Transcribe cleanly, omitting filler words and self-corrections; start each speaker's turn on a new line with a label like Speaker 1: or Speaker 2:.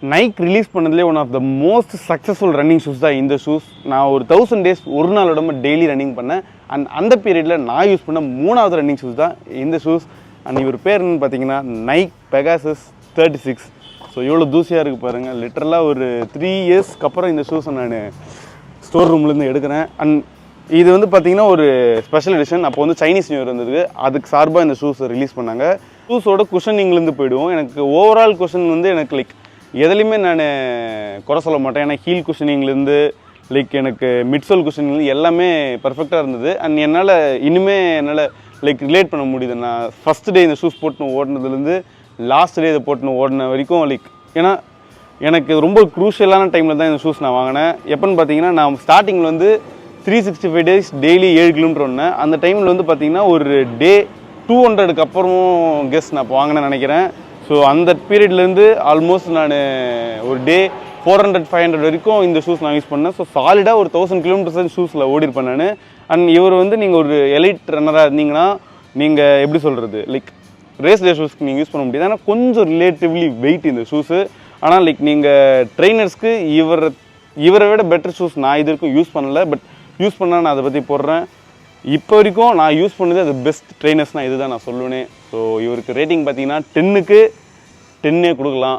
Speaker 1: Nike release பண்ணதுலேயே one of the most successful running shoes தான் இந்த ஷூஸ். நான் ஒரு 1000 days ஒரு நாள் விடாம டெய்லி ரன்னிங் பண்ணேன். அண்ட் அந்த பீரியடில் நான் யூஸ் பண்ண 3வது ரன்னிங் ஷூஸ் தான் இந்த ஷூஸ். அண்ட் இவர் பேர் என்னன்னு பார்த்தீங்கன்னா நைக் பெகாசஸ் 36. ஸோ எவ்வளோ தூசியாக இருக்குது பாருங்கள். லிட்டரலாக ஒரு 3 yearsக்கு அப்புறம் இந்த ஷூஸை நான் ஸ்டோர் ரூம்லேருந்து எடுக்கிறேன். அண்ட் இது வந்து பார்த்தீங்கன்னா ஒரு ஸ்பெஷல் எடிஷன். அப்போ வந்து சைனீஸ் நியூ இயர் இருந்தது, அதுக்கு சார்பாக இந்த ஷூஸை ரிலீஸ் பண்ணாங்க. ஷூஸோட குஷனிங்லேருந்து போயிடுவோம். எனக்கு ஓவரால் குஷன் வந்து எனக்கு லைக் எதுலேயுமே நான் குறை சொல்ல மாட்டேன். ஏன்னா ஹீல் குஷனிங்லேருந்து லைக் எனக்கு மிட்சோல் குஷனிங்லேருந்து எல்லாமே பர்ஃபெக்டாக இருந்தது. அண்ட் என்னால் லைக் ரிலேட் பண்ண முடியுது. நான் ஃபஸ்ட் டே இந்த ஷூஸ் போட்டுன்னு ஓடினதுலேருந்து லாஸ்ட் டே இதை போட்டுன்னு ஓடின வரைக்கும் லைக் ஏன்னா எனக்கு ரொம்ப க்ரூஷியலான டைமில் தான் இந்த ஷூஸ் நான் வாங்கினேன். எப்போன்னு பார்த்தீங்கன்னா நான் ஸ்டார்டிங்கில் வந்து 365 days டெய்லி 7 கிலோமீட்டர் ஓடினேன். அந்த டைமில் வந்து பார்த்தீங்கன்னா ஒரு டே 200க்கு அப்புறமும் கெஸ் நான் இப்போ வாங்கினேன்னு நினைக்கிறேன். ஸோ அந்த பீரியட்லேருந்து ஆல்மோஸ்ட் நான் ஒரு டே 400-500 வரைக்கும் இந்த ஷூஸ் நான் யூஸ் பண்ணேன். ஸோ சாலிடாக ஒரு 1000 kilometers ஷூஸில் ஓடிருப்பேன் நான். அண்ட் இவர் வந்து நீங்கள் ஒரு எலைட் ரன்னராக இருந்தீங்கன்னா நீங்கள் எப்படி சொல்கிறது லைக் ரேஸ் டே ஷூஸ்க்கு நீங்கள் யூஸ் பண்ண முடியாது. ஆனால் கொஞ்சம் ரிலேட்டிவ்லி வெயிட் இந்த ஷூஸு. ஆனால் லைக் நீங்கள் ட்ரெயினர்ஸ்க்கு இவரை விட பெட்டர் ஷூஸ் நான் இது வரைக்கும் யூஸ் பண்ணலை. பட் யூஸ் பண்ணால் நான் அதை பற்றி போடுறேன். இப்போ வரைக்கும் நான் யூஸ் பண்ணது அது பெஸ்ட் ட்ரெயினர்ஸ்னால் இது தான் நான் சொல்லுவேனே. ஸோ இவருக்கு ரேட்டிங் பார்த்தீங்கன்னா 10க்கு 10 கொடுக்கலாம்.